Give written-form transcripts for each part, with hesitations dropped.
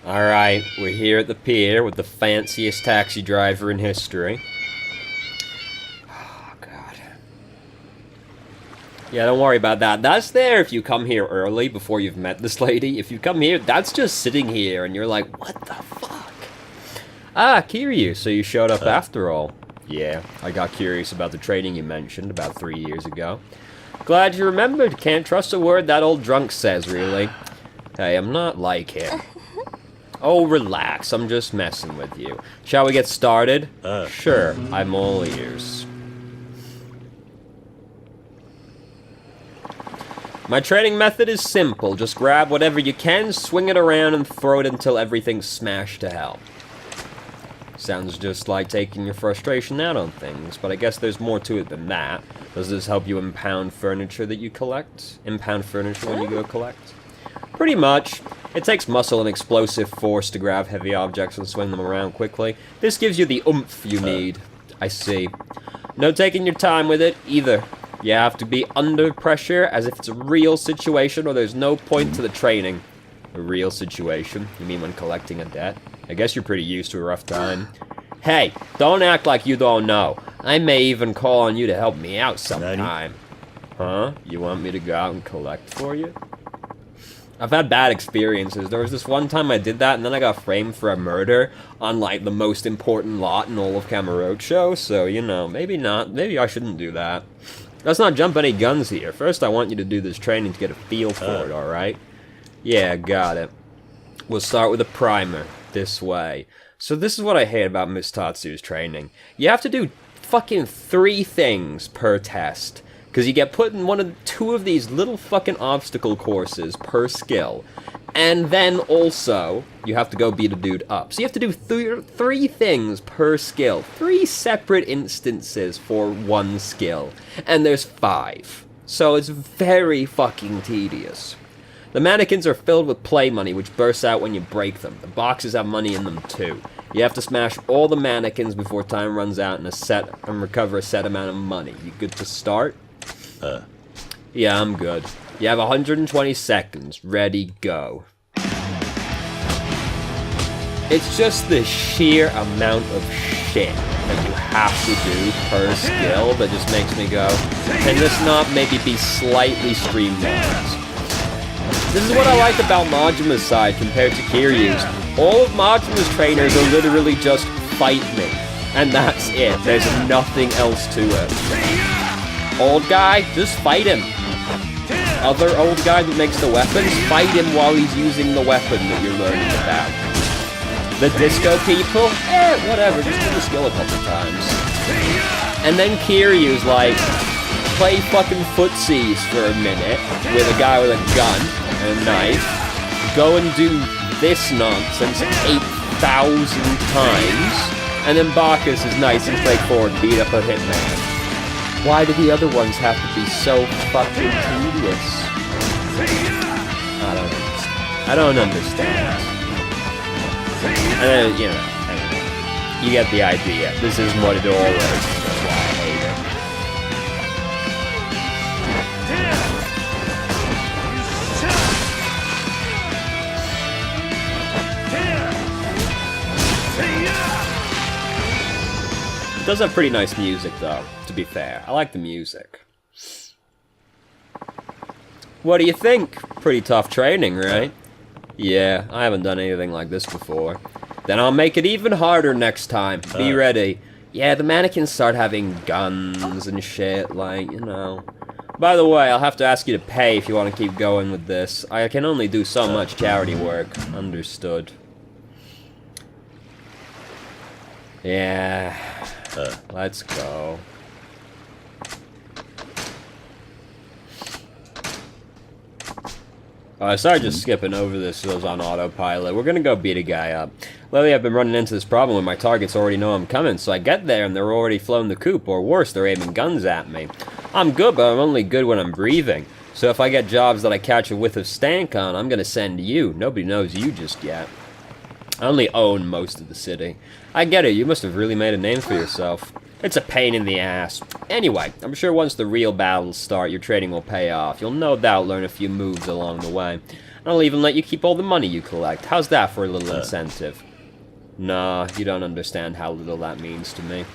Alright, we're here at the pier with the fanciest taxi driver in history. Oh, God. Yeah, don't worry about that. That's there if you come here early before you've met this lady. If you come here, that's just sitting here and you're like, what the fuck? Ah, Kiryu, so you showed up after all. Yeah, I got curious about the training you mentioned about 3 years ago. Glad you remembered. Can't trust a word that old drunk says, really. Hey, I'm not like him. Oh, relax. I'm just messing with you. Shall we get started? Sure. I'm all ears. My training method is simple. Just grab whatever you can, swing it around, and throw it until everything's smashed to hell. Sounds just like taking your frustration out on things, but I guess there's more to it than that. Does this help you impound furniture that you collect? Impound furniture when you go collect? Pretty much. It takes muscle and explosive force to grab heavy objects and swing them around quickly. This gives you the oomph you need. I see. No taking your time with it, either. You have to be under pressure as if it's a real situation or there's no point to the training. A real situation? You mean when collecting a debt? I guess you're pretty used to a rough time. Hey, don't act like you don't know. I may even call on you to help me out sometime. Huh? You want me to go out and collect for you? I've had bad experiences. There was this one time I did that, and then I got framed for a murder on, like, the most important lot in all of Kamurocho, so, you know, maybe not. Maybe I shouldn't do that. Let's not jump any guns here. First, I want you to do this training to get a feel for it, alright? Yeah, got it. We'll start with a primer. This way. So this is what I hate about Miss Tatsu's training. You have to do fucking 3 things per test. Because you get put in two of these little fucking obstacle courses per skill. And then also, you have to go beat a dude up. So you have to do 3 things per skill. 3 separate instances for 1 skill. And there's 5. So it's very fucking tedious. The mannequins are filled with play money, which bursts out when you break them. The boxes have money in them too. You have to smash all the mannequins before time runs out and recover a set amount of money. You good to start? Yeah, I'm good. You have 120 seconds. Ready, go. It's just the sheer amount of shit that you have to do per skill that just makes me go, can this not maybe be slightly streamlined? This is what I like about Majima's side compared to Kiryu's. All of Majima's trainers are literally just fight me. And that's it. There's nothing else to it. Old guy, just fight him. Other old guy that makes the weapons, fight him while he's using the weapon that you're learning about. The disco people, whatever, just do the skill a couple times. And then Kiryu's like, play fucking footsies for a minute with a guy with a gun and a knife. Go and do this nonsense 8,000 times. And then Bacchus is nice and straightforward, beat up a hitman. Why do the other ones have to be so fucking tedious? I don't understand. And you know, you get the idea. This isn't what it all is. That's why I hate it. It does have pretty nice music, though, to be fair. I like the music. What do you think? Pretty tough training, right? Yeah, I haven't done anything like this before. Then I'll make it even harder next time. Be ready. Yeah, the mannequins start having guns and shit, like, you know. By the way, I'll have to ask you to pay if you want to keep going with this. I can only do so much charity work. Understood. Yeah. Let's go. I started just skipping over this so it was on autopilot. We're gonna go beat a guy up. Lately I've been running into this problem where my targets already know I'm coming, so I get there and they're already flown the coop, or worse, they're aiming guns at me. I'm good, but I'm only good when I'm breathing. So if I get jobs that I catch a whiff of stank on, I'm gonna send you. Nobody knows you just yet. I only own most of the city. I get it, you must have really made a name for yourself. It's a pain in the ass. Anyway, I'm sure once the real battles start, your trading will pay off. You'll no doubt learn a few moves along the way. And I'll even let you keep all the money you collect. How's that for a little incentive? Nah, you don't understand how little that means to me.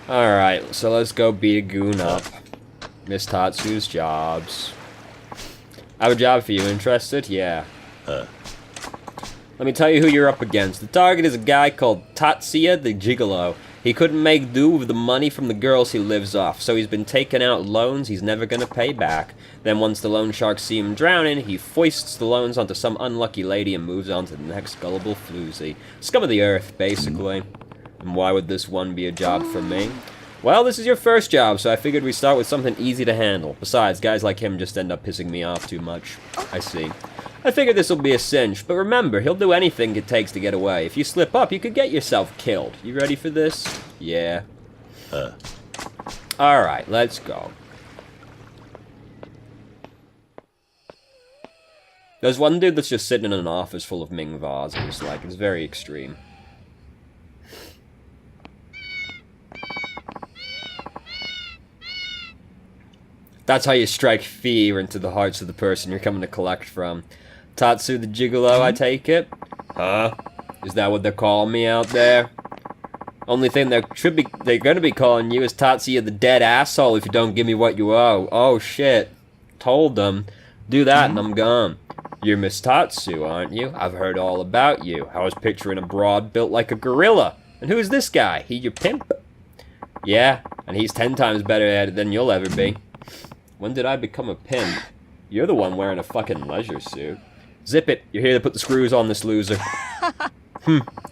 Alright, so let's go beat a goon up. Miss Tatsu's jobs. I have a job for you. Interested? Yeah. Let me tell you who you're up against. The target is a guy called Tatsuya the Gigolo. He couldn't make do with the money from the girls he lives off, so he's been taking out loans he's never gonna pay back. Then once the loan sharks see him drowning, he foists the loans onto some unlucky lady and moves on to the next gullible floozy. Scum of the earth, basically. And why would this one be a job for me? Well, this is your first job, so I figured we'd start with something easy to handle. Besides, guys like him just end up pissing me off too much. I see. I figured this will be a cinch, but remember, he'll do anything it takes to get away. If you slip up, you could get yourself killed. You ready for this? Yeah. Alright, let's go. There's one dude that's just sitting in an office full of Ming vases. Like, it's very extreme. That's how you strike fear into the hearts of the person you're coming to collect from. Tatsu the Gigolo, I take it? Huh? Is that what they're calling me out there? Only thing they're gonna be calling you is Tatsuya the dead asshole if you don't give me what you owe. Oh shit. Told them. Do that and I'm gone. You're Miss Tatsu, aren't you? I've heard all about you. I was picturing a broad built like a gorilla. And who's this guy? He your pimp? Yeah, and he's 10 times better at it than you'll ever be. When did I become a pimp? You're the one wearing a fucking leisure suit. Zip it. You're here to put the screws on this loser.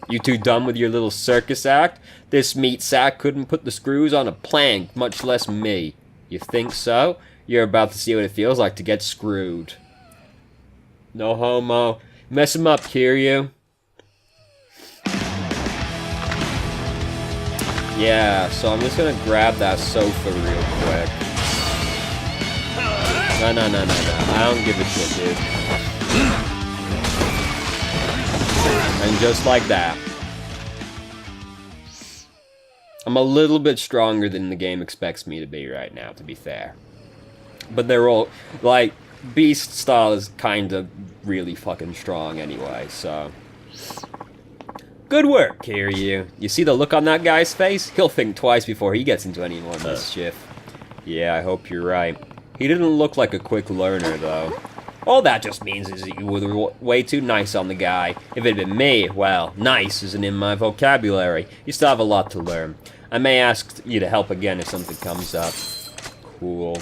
You too dumb with your little circus act? This meat sack couldn't put the screws on a plank, much less me. You think so? You're about to see what it feels like to get screwed. No homo. Mess him up, Kiryu. Yeah, so I'm just gonna grab that sofa real quick. No. I don't give a shit, dude. And just like that. I'm a little bit stronger than the game expects me to be right now, to be fair. But they're all, like, Beast style is kind of really fucking strong anyway, so. Good work, Kiryu. You see the look on that guy's face? He'll think twice before he gets into any more mischief. Yeah, I hope you're right. He didn't look like a quick learner, though. All that just means is that you were way too nice on the guy. If it had been me, well, nice isn't in my vocabulary. You still have a lot to learn. I may ask you to help again if something comes up. Cool.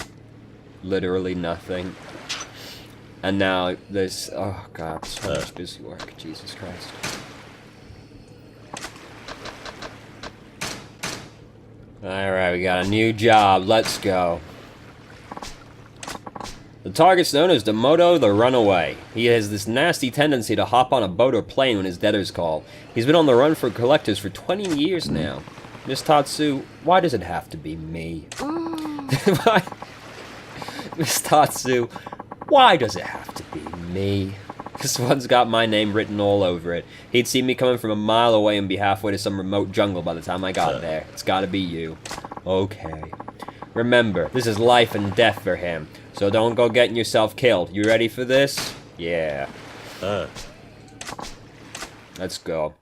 Literally nothing. And now there's... oh god, so much busy work. Jesus Christ. Alright, we got a new job. Let's go. The target's known as Demoto the Runaway. He has this nasty tendency to hop on a boat or plane when his debtors call. He's been on the run for collectors for 20 years now. Miss Tatsu, why does it have to be me? Miss Tatsu, why does it have to be me? This one's got my name written all over it. He'd see me coming from a mile away and be halfway to some remote jungle by the time I got there. It's gotta be you. Okay. Remember, this is life and death for him, so don't go getting yourself killed. You ready for this? Yeah. Let's go.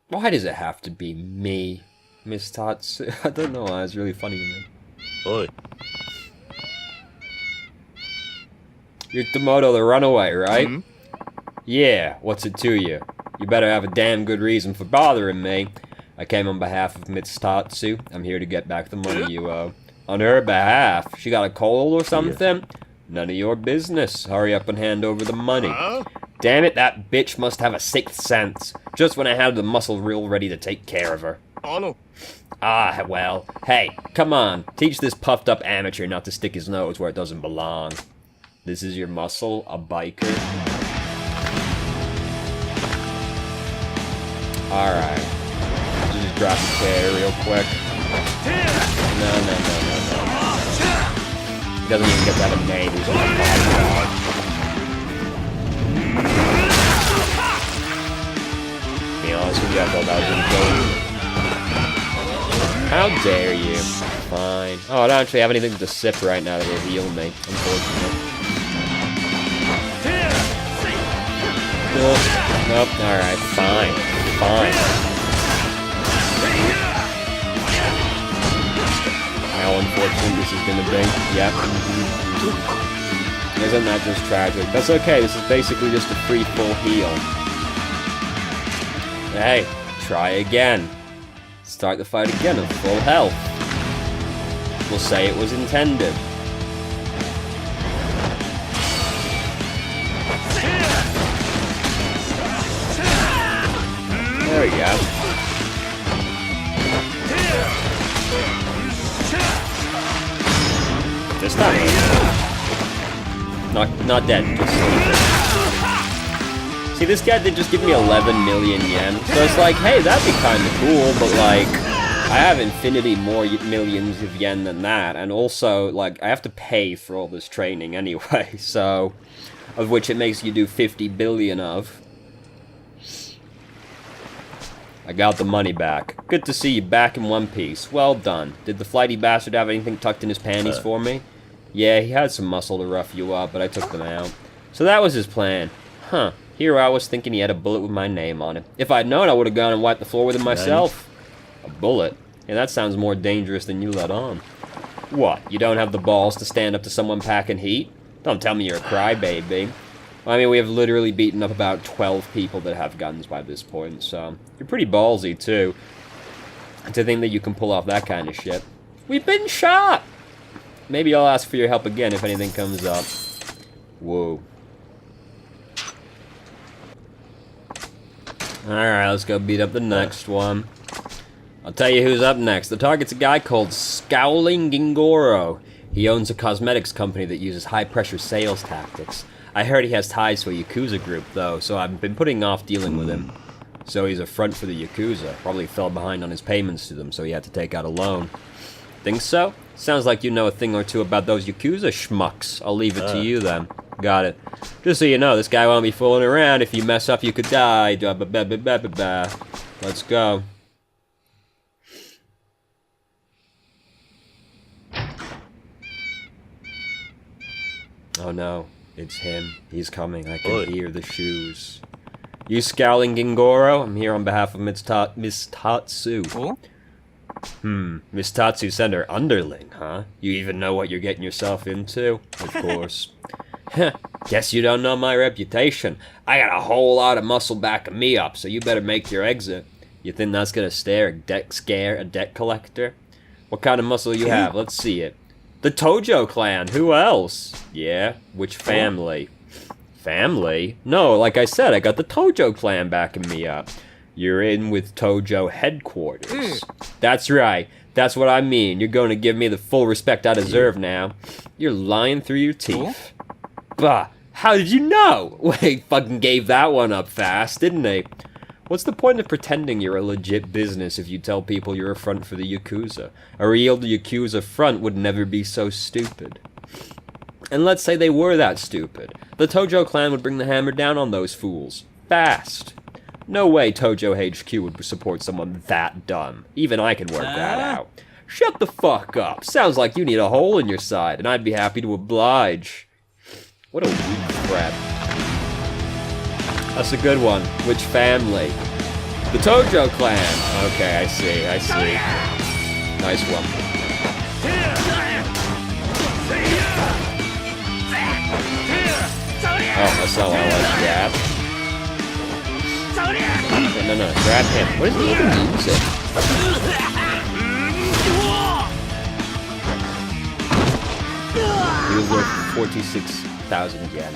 Why does it have to be me, Miss Tatsu? I don't know why, it's really funny to me. Oi. You're Demoto the Runaway, right? Yeah, what's it to you? You better have a damn good reason for bothering me. I came on behalf of Miss Tatsu. I'm here to get back the money you owe. On her behalf? She got a cold or something? Yeah. None of your business. Hurry up and hand over the money. Damn it, that bitch must have a sixth sense. Just when I had the muscle real ready to take care of her. Oh no. Ah, well. Hey, come on. Teach this puffed up amateur not to stick his nose where it doesn't belong. This is your muscle? A biker? Alright. Just drop the chair real quick. No. He doesn't even get to have a name. He's on the bodyguard. To be honest with you, I thought that was really cool. How dare you? Fine. Oh, I don't actually have anything to sip right now that will heal me, unfortunately. Nope. Alright, fine. Fine. How unfortunate this is gonna be. Yep. Isn't that just tragic? That's okay, this is basically just a free full heal. Hey, try again. Start the fight again at full health. We'll say it was intended. There we go. This time, not dead. Just see, this guy did just give me 11 million yen. So it's like, hey, that'd be kind of cool, but like, I have infinity more millions of yen than that, and also, like, I have to pay for all this training anyway, so, of which it makes you do 50 billion of. I got the money back. Good to see you back in one piece. Well done. Did the flighty bastard have anything tucked in his panties for me? Yeah, he had some muscle to rough you up, but I took them out. So that was his plan. Huh. Here I was thinking he had a bullet with my name on it. If I'd known, I would have gone and wiped the floor with it myself. A bullet? Yeah, that sounds more dangerous than you let on. What, you don't have the balls to stand up to someone packing heat? Don't tell me you're a crybaby. I mean, we have literally beaten up about 12 people that have guns by this point, so... You're pretty ballsy, too. To think that you can pull off that kind of shit. We've been shot! Maybe I'll ask for your help again if anything comes up. Whoa. Alright, let's go beat up the next one. I'll tell you who's up next. The target's a guy called Scowling Gingoro. He owns a cosmetics company that uses high-pressure sales tactics. I heard he has ties to a Yakuza group, though, so I've been putting off dealing with him. So he's a front for the Yakuza. Probably fell behind on his payments to them, so he had to take out a loan. Think so? Sounds like you know a thing or two about those Yakuza schmucks. I'll leave it to you, then. Got it. Just so you know, this guy won't be fooling around. If you mess up, you could die. Let's go. Oh no. It's him. He's coming. I can hear the shoes. You Scowling Gingoro? I'm here on behalf of Miss Tatsu. Oh? Miss Tatsu sent her underling, huh? You even know what you're getting yourself into? Of course. Guess you don't know my reputation. I got a whole lot of muscle backing me up, so you better make your exit. You think that's gonna scare a debt collector? What kind of muscle you have? Let's see it. The Tojo clan, who else? Yeah, which family? Family? No, like I said, I got the Tojo clan backing me up. You're in with Tojo headquarters. That's right, that's what I mean. You're going to give me the full respect I deserve now. You're lying through your teeth. Bah, how did you know? Wait, fucking gave that one up fast, didn't they? What's the point of pretending you're a legit business if you tell people you're a front for the Yakuza? A real Yakuza front would never be so stupid. And let's say they were that stupid. The Tojo clan would bring the hammer down on those fools. Fast. No way Tojo HQ would support someone that dumb. Even I can work that out. Shut the fuck up. Sounds like you need a hole in your side, and I'd be happy to oblige. What a weak threat. That's a good one. Which family? The Tojo clan. Okay, I see. Nice one. Oh, that's not what I like. Grab. No, grab him. What is he even using? He was worth 46,000 yen.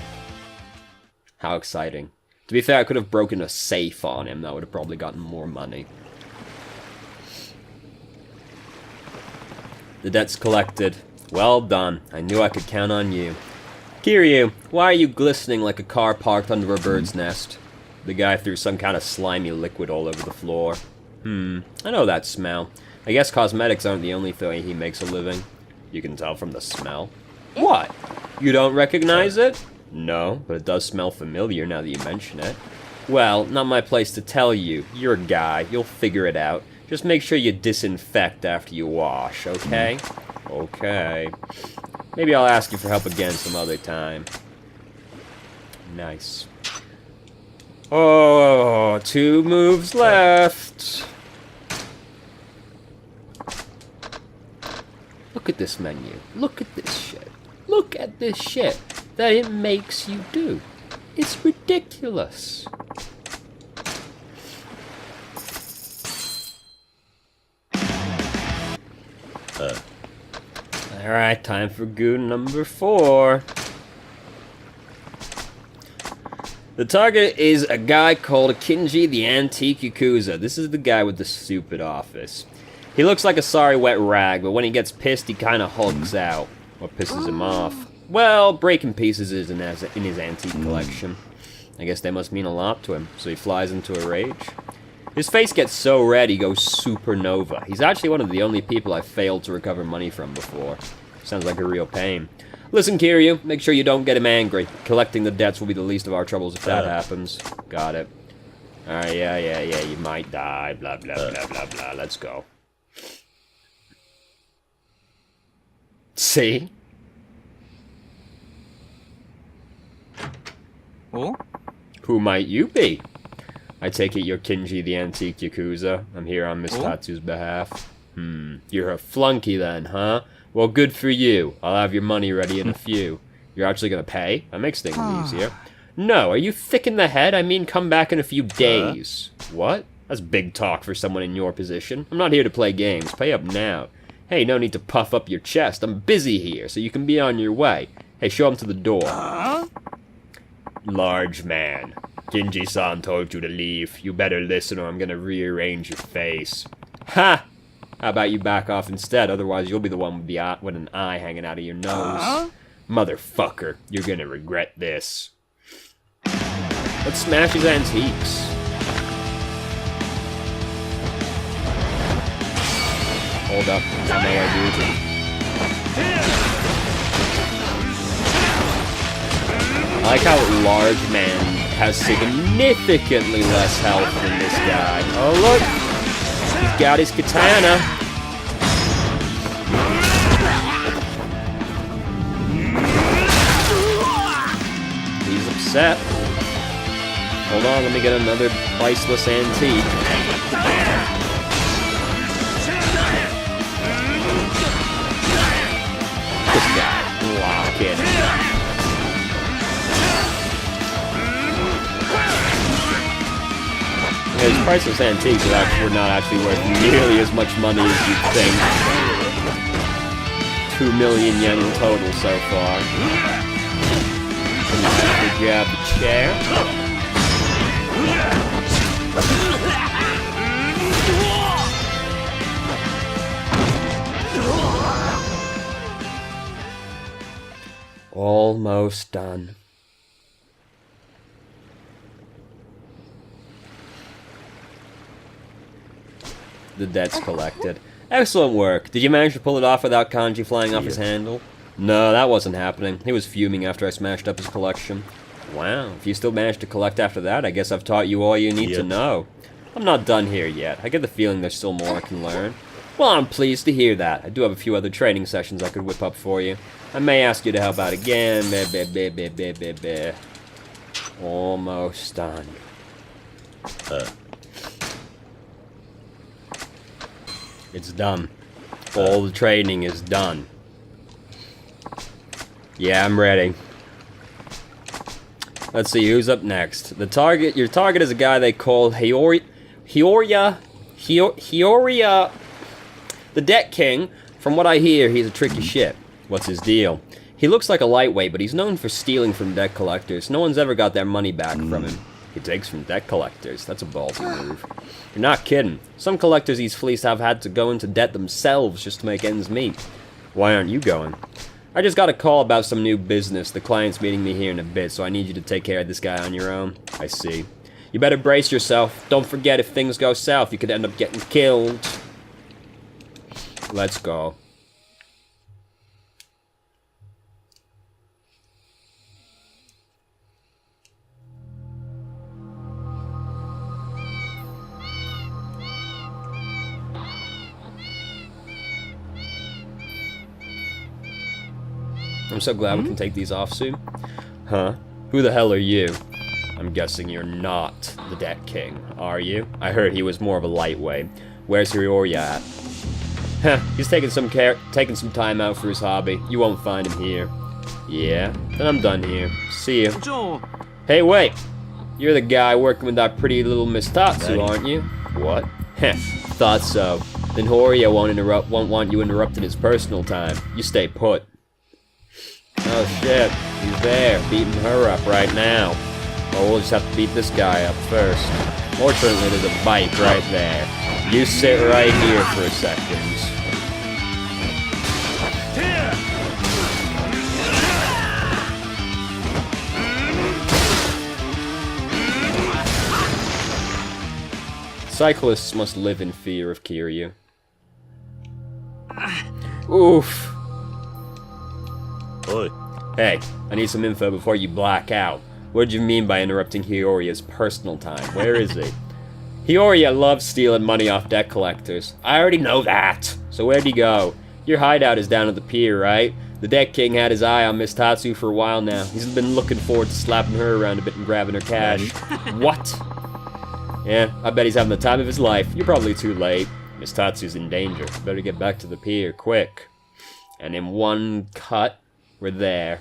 How exciting. To be fair, I could have broken a safe on him. That would have probably gotten more money. The debt's collected. Well done. I knew I could count on you. Kiryu, why are you glistening like a car parked under a bird's nest? The guy threw some kind of slimy liquid all over the floor. I know that smell. I guess cosmetics aren't the only thing he makes a living. You can tell from the smell. What? You don't recognize it? No, but it does smell familiar now that you mention it. Well, not my place to tell you. You're a guy. You'll figure it out. Just make sure you disinfect after you wash, okay? Okay. Maybe I'll ask you for help again some other time. Nice. Oh, 2 moves left. Look at this menu. Look at this shit. Look at this shit that it makes you do. It's ridiculous. Alright, time for goon number 4. The target is a guy called Kinji the Antique Yakuza. This is the guy with the stupid office. He looks like a sorry wet rag, but when he gets pissed, he kind of hulks out. What pisses him off? Well, breaking pieces is in his antique collection. I guess they must mean a lot to him, so he flies into a rage. His face gets so red he goes supernova. He's actually one of the only people I've failed to recover money from before. Sounds like a real pain. Listen, Kiryu, make sure you don't get him angry. Collecting the debts will be the least of our troubles if that happens. Got it. Alright, yeah, you might die, blah, blah, blah, blah, blah. Let's go. See? Oh? Who might you be? I take it you're Kinji the Antique Yakuza. I'm here on Miss Tatsu's behalf. You're a flunky then, huh? Well, good for you. I'll have your money ready in a few. You're actually gonna pay? That makes things easier. No, are you thick in the head? I mean, come back in a few days. What? That's big talk for someone in your position. I'm not here to play games. Pay up now. Hey, no need to puff up your chest. I'm busy here, so you can be on your way. Hey, show him to the door. Large man. Kinji-san told you to leave. You better listen or I'm gonna rearrange your face. Ha! How about you back off instead? Otherwise you'll be the one with an eye hanging out of your nose. Motherfucker, you're gonna regret this. Let's smash his antiques. Hold up. I know I do. I like how large man has significantly less health than this guy. Oh look! He's got his katana. He's upset. Hold on, let me get another priceless antique. This guy, lock it. His priceless antiques were not actually worth nearly as much money as you'd think. 2 million yen in total so far. Grab the chair. Almost done. The debt's collected. Excellent work. Did you manage to pull it off without Kanji flying off his handle? No, that wasn't happening. He was fuming after I smashed up his collection. Wow, if you still managed to collect after that, I guess I've taught you all you need to know. I'm not done here yet. I get the feeling there's still more I can learn. Well, I'm pleased to hear that. I do have a few other training sessions I could whip up for you. I may ask you to help out again. Almost done. It's done. All the training is done. Yeah, I'm ready. Let's see, who's up next? Your target is a guy they call Hioria, the Debt King. From what I hear, he's a tricky shit. What's his deal? He looks like a lightweight, but he's known for stealing from debt collectors. No one's ever got their money back from him. He takes from debt collectors. That's a ballsy move. You're not kidding. Some collectors he's fleeced have had to go into debt themselves just to make ends meet. Why aren't you going? I just got a call about some new business. The client's meeting me here in a bit, so I need you to take care of this guy on your own. I see. You better brace yourself. Don't forget, if things go south, you could end up getting killed. Let's go. I'm so glad we can take these off soon. Huh? Who the hell are you? I'm guessing you're not the Debt King, are you? I heard he was more of a lightweight. Where's Hioria at? Heh, he's taking some time out for his hobby. You won't find him here. Yeah, then I'm done here. See you. Hey, wait! You're the guy working with that pretty little Miss Tatsu, aren't you? What? Heh, thought so. Then Horia won't want you interrupting his personal time. You stay put. Oh shit, he's there, beating her up right now. Well, we'll just have to beat this guy up first. Fortunately, there's a bike right there. You sit right here for a second. Cyclists must live in fear of Kiryu. Oof. Oi. Hey, I need some info before you black out. What did you mean by interrupting Hioria's personal time? Where is he? Hioria loves stealing money off debt collectors. I already know that. So where'd he go? Your hideout is down at the pier, right? The Debt King had his eye on Miss Tatsu for a while now. He's been looking forward to slapping her around a bit and grabbing her cash. What? Yeah, I bet he's having the time of his life. You're probably too late. Miss Tatsu's in danger. Better get back to the pier, quick. And in one cut, we're there.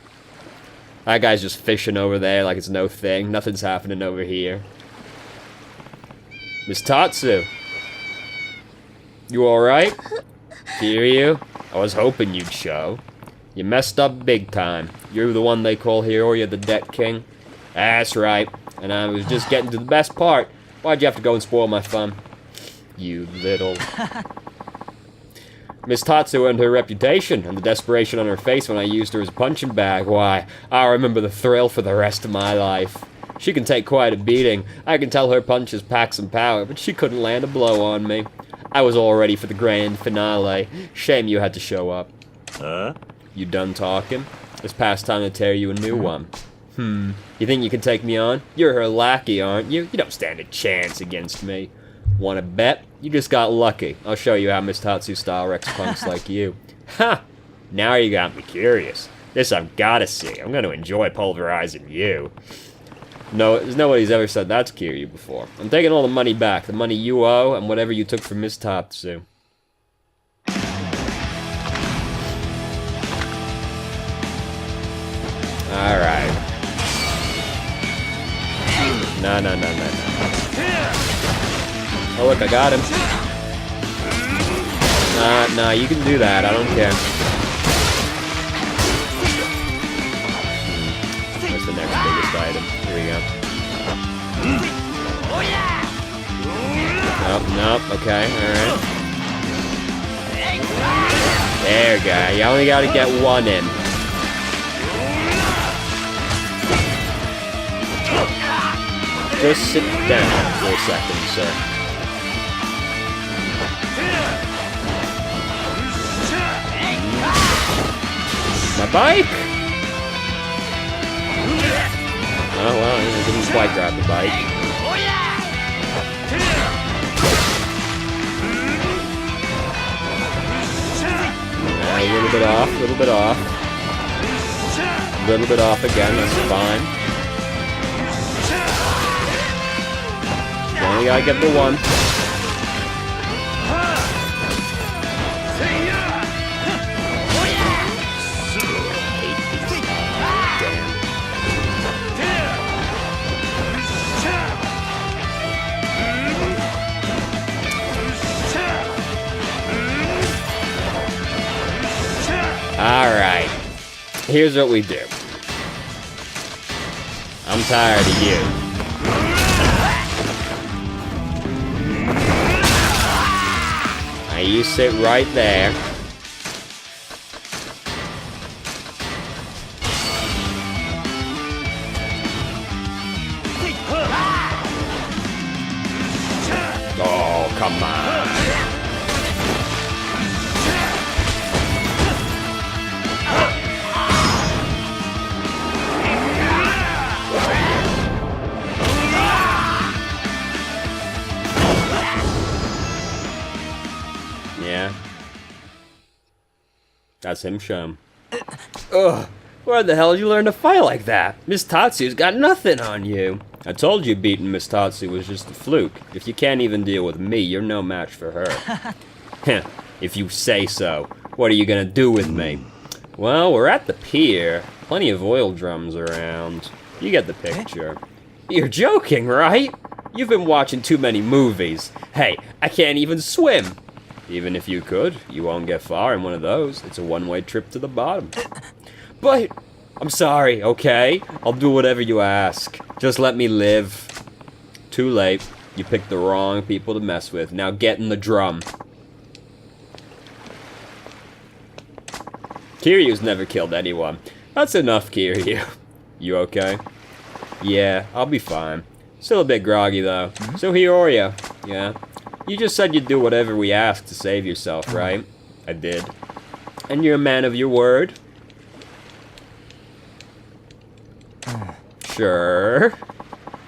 That guy's just fishing over there like it's no thing. Nothing's happening over here. Miss Tatsu. You alright? Kiryu? I was hoping you'd show. You messed up big time. You're the one they call Hioria the Debt King? That's right. And I was just getting to the best part. Why'd you have to go and spoil my fun? You little... Miss Tatsu earned her reputation, and the desperation on her face when I used her as a punching bag. Why, I'll remember the thrill for the rest of my life. She can take quite a beating. I can tell her punches pack some power, but she couldn't land a blow on me. I was all ready for the grand finale. Shame you had to show up. Huh? You done talking? It's past time to tear you a new one. You think you can take me on? You're her lackey, aren't you? You don't stand a chance against me. Wanna bet? You just got lucky. I'll show you how Miss Tatsu style wrecks punks like you. Ha! Now you got me curious. This I've gotta see. I'm gonna enjoy pulverizing you. No, there's nobody's ever said that to Kiryu before. I'm taking all the money back. The money you owe and whatever you took from Miss Tatsu. Alright. No. Oh look, I got him. Nah, you can do that, I don't care. Where's the next biggest item? Here we go. Nope, okay, alright. There you go, you only gotta get one in. Just sit down for a second, sir. My bike? Oh, well, I didn't quite grab the bike. A little bit off, a little bit off. A little bit off again, that's fine. Only gotta get the one. Alright. Here's what we do. I'm tired of you. Now you sit right there. Oh, come on. Yeah. That's him, show him. Ugh. Where the hell did you learn to fight like that? Miss Tatsu's got nothing on you. I told you beating Miss Tatsu was just a fluke. If you can't even deal with me, you're no match for her. Heh, if you say so. What are you gonna do with me? Well, we're at the pier. Plenty of oil drums around. You get the picture. You're joking, right? You've been watching too many movies. Hey, I can't even swim. Even if you could, you won't get far in one of those. It's a one-way trip to the bottom. But, I'm sorry, okay? I'll do whatever you ask. Just let me live. Too late. You picked the wrong people to mess with. Now get in the drum. Kiryu's never killed anyone. That's enough, Kiryu. You okay? Yeah, I'll be fine. Still a bit groggy, though. So Hioria, yeah? You just said you'd do whatever we asked to save yourself, right? I did. And you're a man of your word? Sure.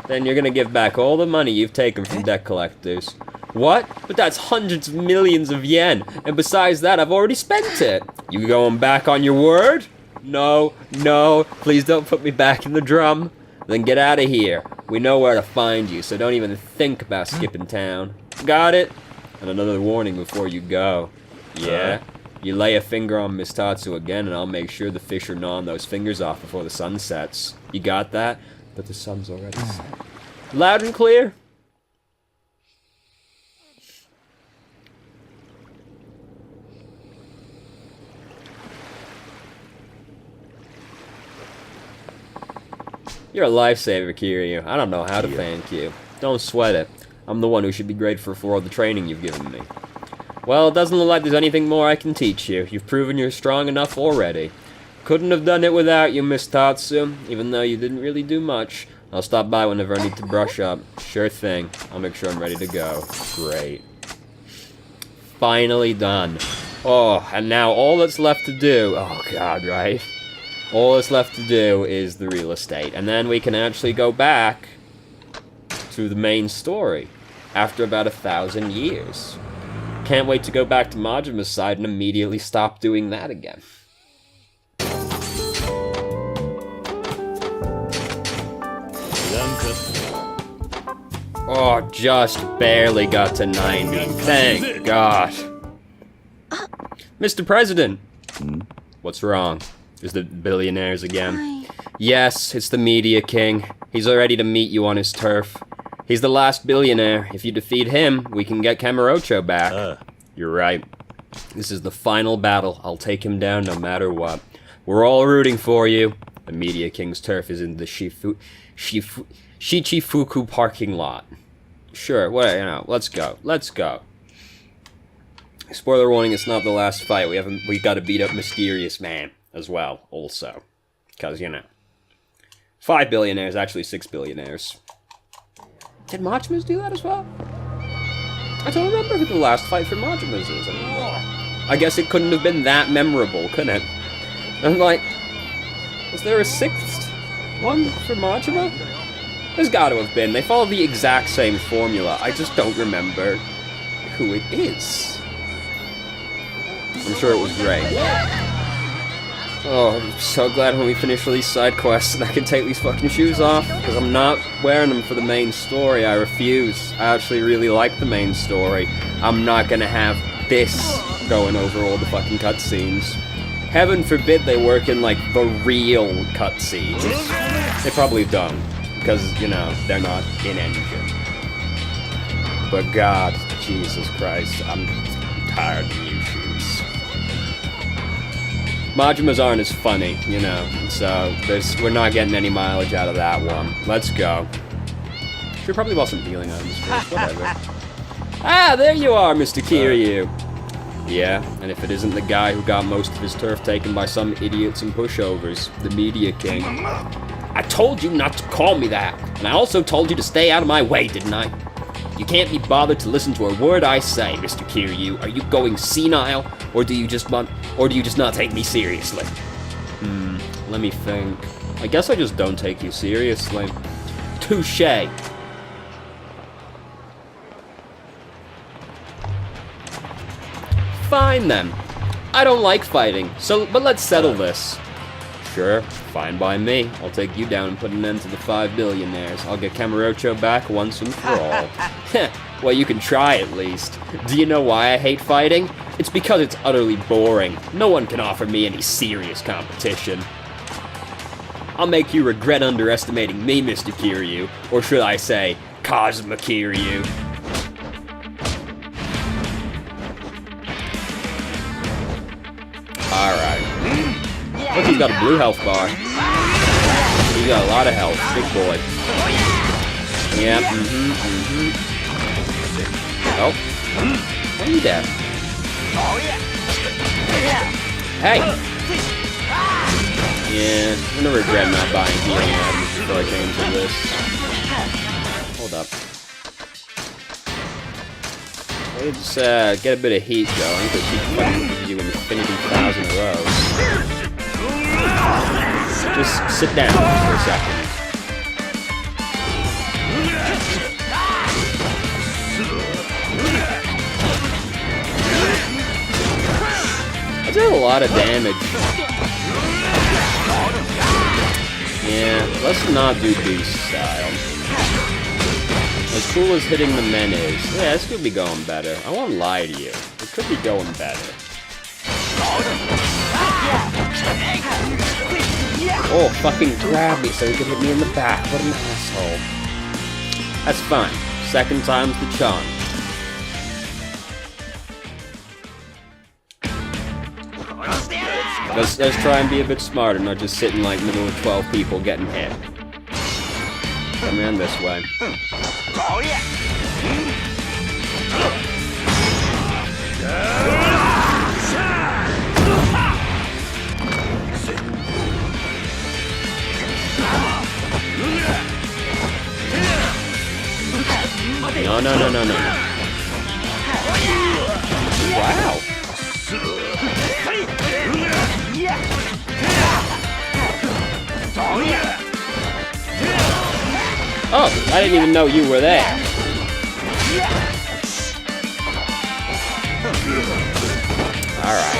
Then you're gonna give back all the money you've taken from debt collectors. What? But that's hundreds of millions of yen, and besides that, I've already spent it. You going back on your word? No, no, please don't put me back in the drum. Then get out of here. We know where to find you, so don't even think about skipping town. Got it? And another warning before you go. Yeah? You lay a finger on Miss Tatsu again, and I'll make sure the fish are gnawing those fingers off before the sun sets. You got that? But the sun's already set. Loud and clear? You're a lifesaver, Kiryu. I don't know how to thank you. Don't sweat it. I'm the one who should be grateful for all the training you've given me. Well, it doesn't look like there's anything more I can teach you. You've proven you're strong enough already. Couldn't have done it without you, Miss Tatsu, even though you didn't really do much. I'll stop by whenever I need to brush up. Sure thing. I'll make sure I'm ready to go. Great. Finally done. Oh, and now all that's left to do... Oh, God, right? All that's left to do is the real estate. And then we can actually go back to the main story after about 1,000 years. Can't wait to go back to Majima's side and immediately stop doing that again. Oh, just barely got to 90. Thank God. Mr. President! What's wrong? Is the billionaires again? Yes, it's the Media King. He's ready to meet you on his turf. He's the last billionaire. If you defeat him, we can get Kamurocho back. You're right. This is the final battle. I'll take him down no matter what. We're all rooting for you. The Media King's turf is in the Shichifuku parking lot. Sure, let's go. Let's go. Spoiler warning, it's not the last fight. We gotta beat up Mysterious Man as well, also. Because, 5 billionaires, actually 6 billionaires. Did Majima's do that as well? I don't remember who the last fight for Majima's is anymore. I guess it couldn't have been that memorable, couldn't it? I'm like, was there a 6th one for Majima? There's gotta have been. They follow the exact same formula. I just don't remember who it is. I'm sure it was Ray. Oh, I'm so glad when we finish all these side quests and I can take these fucking shoes off, because I'm not wearing them for the main story. I refuse. I actually really like the main story. I'm not gonna have this going over all the fucking cutscenes. Heaven forbid they work in, like, the real cutscenes. They probably don't, because, they're not in engine. But God, Jesus Christ, I'm tired of new shoes. Majima's aren't as funny, so we're not getting any mileage out of that one. Let's go. Should probably bought some healing items first, whatever. Ah, there you are, Mr. Kiryu. Yeah, and if it isn't the guy who got most of his turf taken by some idiots and pushovers, the Media King. I told you not to call me that, and I also told you to stay out of my way, didn't I? You can't be bothered to listen to a word I say, Mr. Kiryu. Are you going senile, or do you just not take me seriously? Let me think. I guess I just don't take you seriously. Touché. Fine then. I don't like fighting, but let's settle this. Sure, fine by me. I'll take you down and put an end to the 5 billionaires. I'll get Kamurocho back once and for all. Heh, well, you can try at least. Do you know why I hate fighting? It's because it's utterly boring. No one can offer me any serious competition. I'll make you regret underestimating me, Mr. Kiryu. Or should I say, Cosma Kiryu. Alright. Look, he's got a blue health bar. He's got a lot of health. Big boy. Yep, Oh. Why are you dead? Hey! Yeah, I'm gonna regret not buying healing items before I came to this. Hold up. Let's get a bit of heat going, because he fucking gives you infinity 1,000 in a row. Just sit down for a second. I did a lot of damage. Yeah, let's not do beast style. As cool as hitting the men is, yeah, this could be going better. I won't lie to you. It could be going better. Oh, fucking grab me so he could hit me in the back. What an asshole. That's fine. Second time's the charm. Let's try and be a bit smarter, not just sitting like middle of 12 people getting hit. Come around this way. Oh yeah. No. Wow. Oh, I didn't even know you were there. Alright.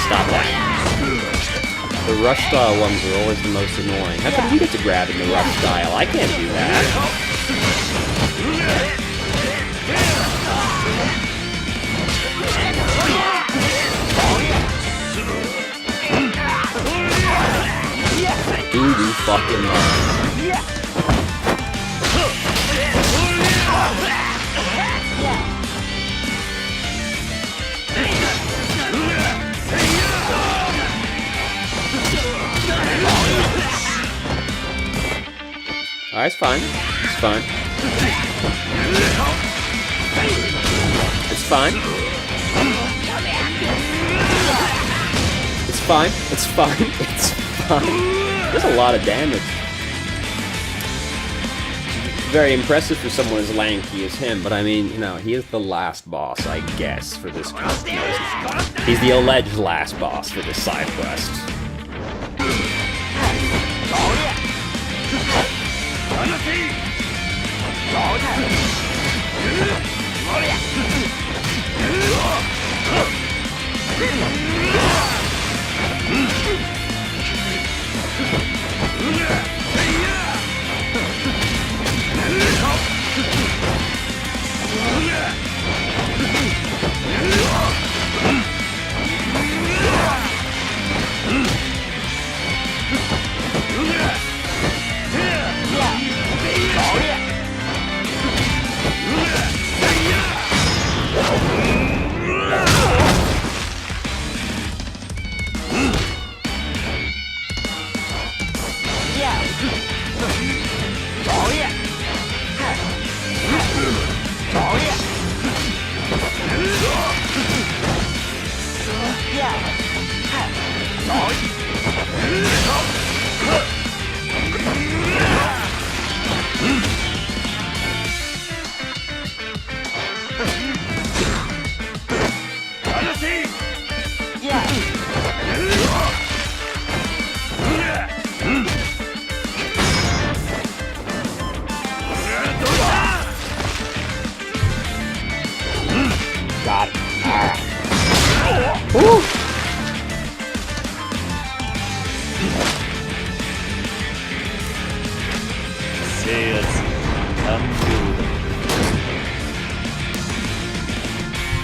Stop that. The rush style ones are always the most annoying. How come you get to grab in the rush style? I can't do that. Dude, you fucking Alright, it's fine. It's fine. It's fine. It's fine. It's fine. It's fine. There's a lot of damage. Very impressive for someone as lanky as him, but I mean, you know, he is the last boss, I guess, for this quest. He's the alleged last boss for this side quest.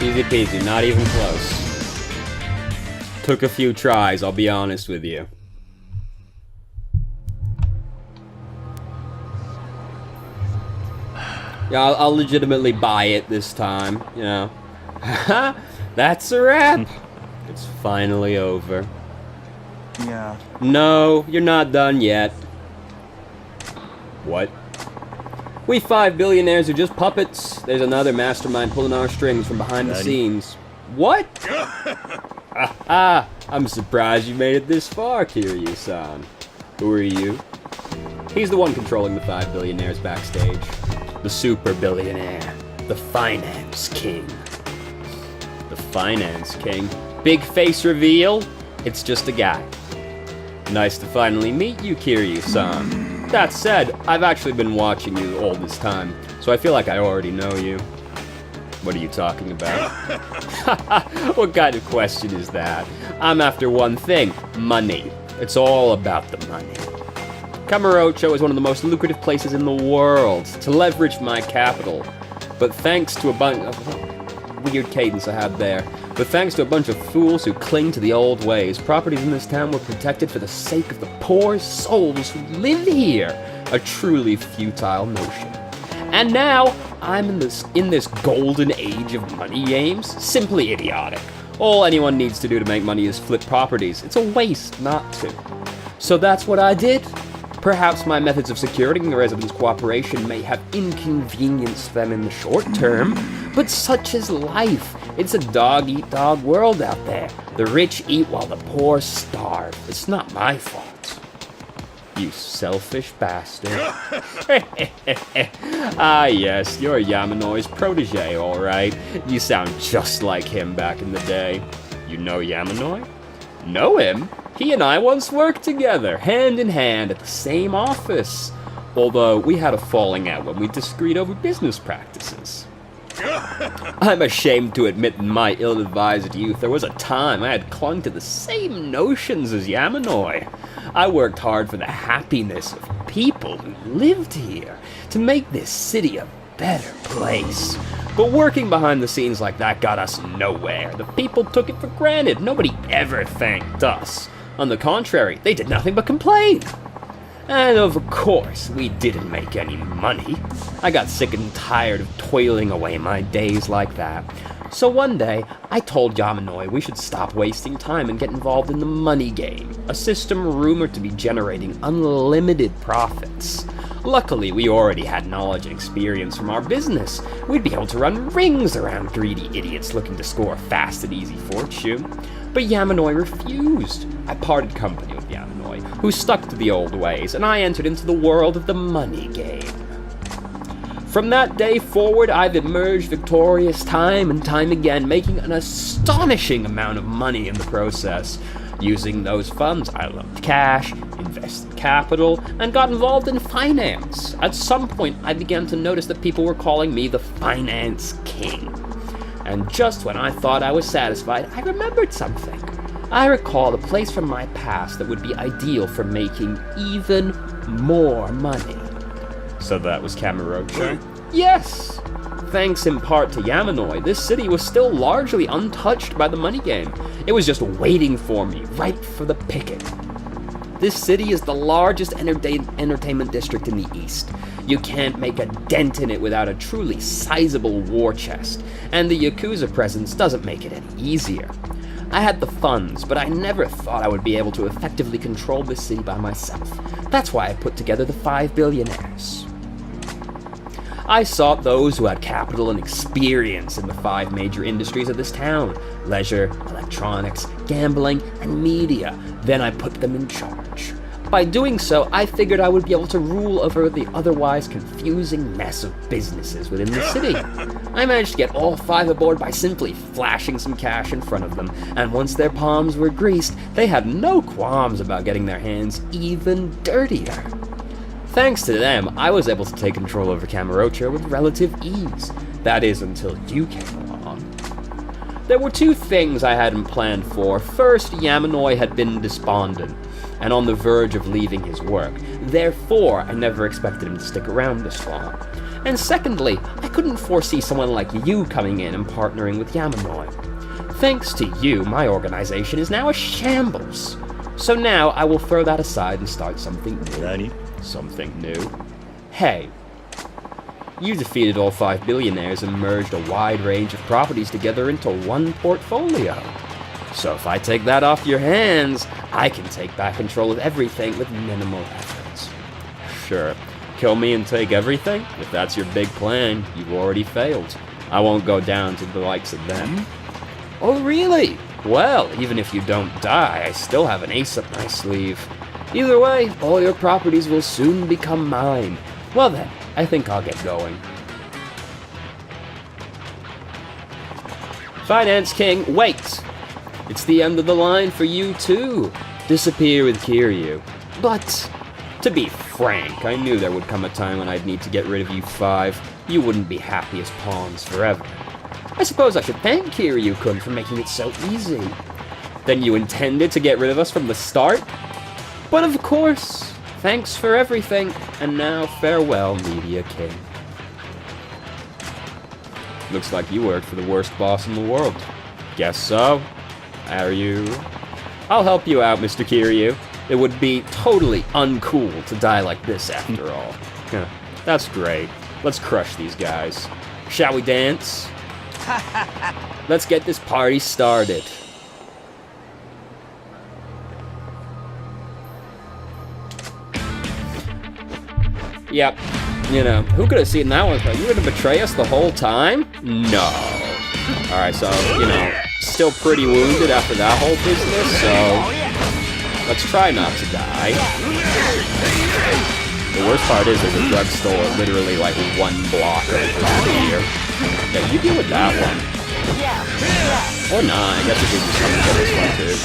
Easy peasy, not even close. Took a few tries, I'll be honest with you. Yeah, I'll legitimately buy it this time, you know. That's a wrap. It's finally over. Yeah. No, you're not done yet. What? We 5 billionaires are just puppets. There's another mastermind pulling our strings from behind the scenes. What? I'm surprised you made it this far, Kiryu-san. Who are you? He's the one controlling the 5 billionaires backstage. The super billionaire. The finance king. The finance king? Big face reveal? It's just a guy. Nice to finally meet you, Kiryu-san. That said, I've actually been watching you all this time, so I feel like I already know you. What are you talking about? What kind of question is that? I'm after one thing, money. It's all about the money. Kamurocho is one of the most lucrative places in the world to leverage my capital. But thanks to a bunch of... weird cadence I had there. But thanks to a bunch of fools who cling to the old ways, properties in this town were protected for the sake of the poor souls who live here. A truly futile notion. And now, I'm in this golden age of money games? Simply idiotic. All anyone needs to do to make money is flip properties. It's a waste not to. So that's what I did. Perhaps my methods of securing the residents' cooperation may have inconvenienced them in the short term, but such is life. It's a dog-eat-dog world out there. The rich eat while the poor starve. It's not my fault. You selfish bastard. Ah yes, you're Yamanoi's protege, alright. You sound just like him back in the day. You know Yamanoi? Know him? He and I once worked together, hand in hand, at the same office. Although, we had a falling out when we disagreed over business practices. I'm ashamed to admit in my ill-advised youth there was a time I had clung to the same notions as Yamanoi. I worked hard for the happiness of people who lived here, to make this city a better place. But working behind the scenes like that got us nowhere. The people took it for granted. Nobody ever thanked us. On the contrary, they did nothing but complain. And of course, we didn't make any money. I got sick and tired of toiling away my days like that. So one day, I told Yamanoi we should stop wasting time and get involved in the money game, a system rumored to be generating unlimited profits. Luckily, we already had knowledge and experience from our business. We'd be able to run rings around greedy idiots looking to score a fast and easy fortune. But Yamanoi refused. I parted company with Yamanoi, who stuck to the old ways, and I entered into the world of the money game. From that day forward, I've emerged victorious time and time again, making an astonishing amount of money in the process. Using those funds, I loaned cash, invested capital, and got involved in finance. At some point, I began to notice that people were calling me the Finance King. And just when I thought I was satisfied, I remembered something. I recalled a place from my past that would be ideal for making even more money. So that was Kamurocho? Yes! Thanks in part to Yamanoi, this city was still largely untouched by the money game. It was just waiting for me, ripe for the picking. This city is the largest entertainment district in the East. You can't make a dent in it without a truly sizable war chest, and the Yakuza presence doesn't make it any easier. I had the funds, but I never thought I would be able to effectively control this city by myself. That's why I put together the 5 billionaires. I sought those who had capital and experience in the 5 major industries of this town: leisure, electronics, gambling, and media. Then I put them in charge. By doing so, I figured I would be able to rule over the otherwise confusing mess of businesses within the city. I managed to get all 5 aboard by simply flashing some cash in front of them, and once their palms were greased, they had no qualms about getting their hands even dirtier. Thanks to them, I was able to take control over Kamurocho with relative ease. That is, until you came along. There were two things I hadn't planned for. First, Yamanoi had been despondent and on the verge of leaving his work. Therefore, I never expected him to stick around this long. And secondly, I couldn't foresee someone like you coming in and partnering with Yamanoi. Thanks to you, my organization is now a shambles. So now I will throw that aside and start something new. Nani? Something new. Hey, you defeated all 5 billionaires and merged a wide range of properties together into one portfolio. So if I take that off your hands, I can take back control of everything with minimal efforts. Sure, kill me and take everything? If that's your big plan, you've already failed. I won't go down to the likes of them. Oh really? Well, even if you don't die, I still have an ace up my sleeve. Either way, all your properties will soon become mine. Well then, I think I'll get going. Finance King, wait! It's the end of the line for you too. Disappear with Kiryu. But, to be frank, I knew there would come a time when I'd need to get rid of you 5. You wouldn't be happy as pawns forever. I suppose I should thank Kiryu-kun for making it so easy. Then you intended to get rid of us from the start? But of course, thanks for everything, and now farewell, Media King. Looks like you worked for the worst boss in the world. Guess so. Are you? I'll help you out, Mr. Kiryu. It would be totally uncool to die like this after all. That's great. Let's crush these guys. Shall we dance? Let's get this party started. Yep, you know, who could have seen that one? Are you gonna betray us the whole time? No. Alright, so, you know, still pretty wounded after that whole business, so let's try not to die. The worst part is there's a drugstore literally like 1 block over here. Yeah, you deal with that one. Or not, I guess we could just come and get this one too.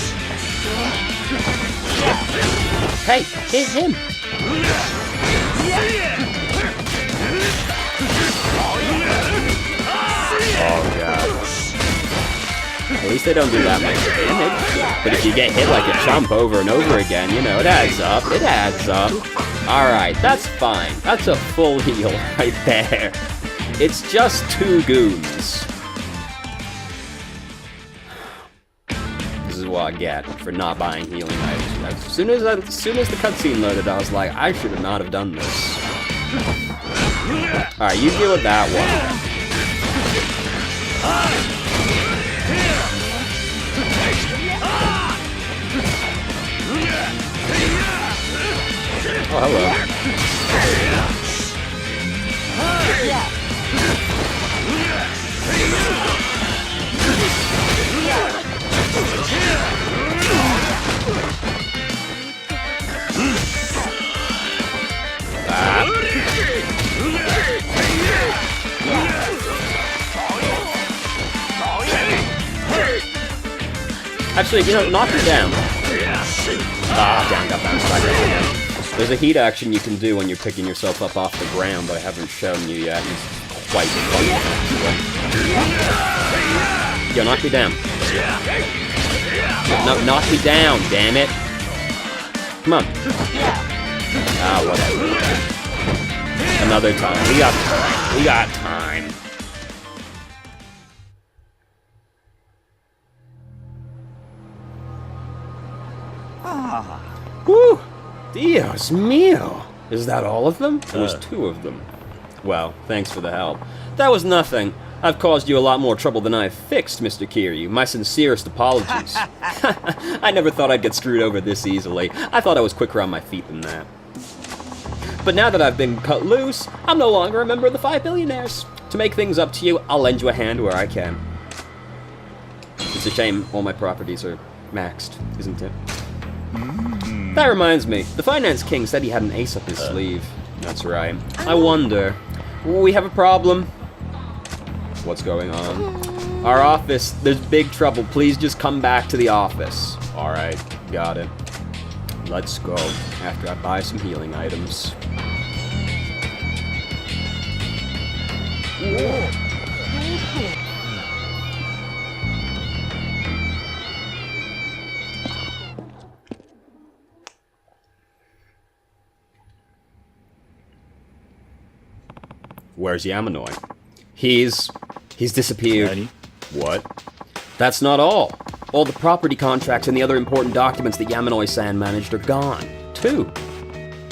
Hey, hit him! Oh god. At least they don't do that much damage. But if you get hit like a chump over and over again, you know, it adds up. It adds up. Alright, that's fine. That's a full heal right there. It's just 2 goons. This is what I get for not buying healing items. As soon as the cutscene loaded, I was like, I should not have done this. Alright, you deal with that one. Oh, hello. Actually, you know, knock it down. Down, got bounced back up again. There's a heat action you can do when you're picking yourself up off the ground, but I haven't shown you yet. It's quite fun, actually. Yo, knock me down. No, knock me down, damn it. Come on. Whatever. Another time. We got time. We got time. Whew! Dios mio! Is that all of them? There was 2 of them. Well, thanks for the help. That was nothing. I've caused you a lot more trouble than I've fixed, Mr. Kiryu. My sincerest apologies. I never thought I'd get screwed over this easily. I thought I was quicker on my feet than that. But now that I've been cut loose, I'm no longer a member of the 5 billionaires. To make things up to you, I'll lend you a hand where I can. It's a shame all my properties are maxed, isn't it? That reminds me, the Finance King said he had an ace up his sleeve. That's right. I wonder, we have a problem? What's going on? Our office, there's big trouble. Please just come back to the office. Alright, got it. Let's go, after I buy some healing items. Where's Yamanoi? He's disappeared. Nani? What? That's not all. All the property contracts and the other important documents that Yamanoi-san managed are gone, too.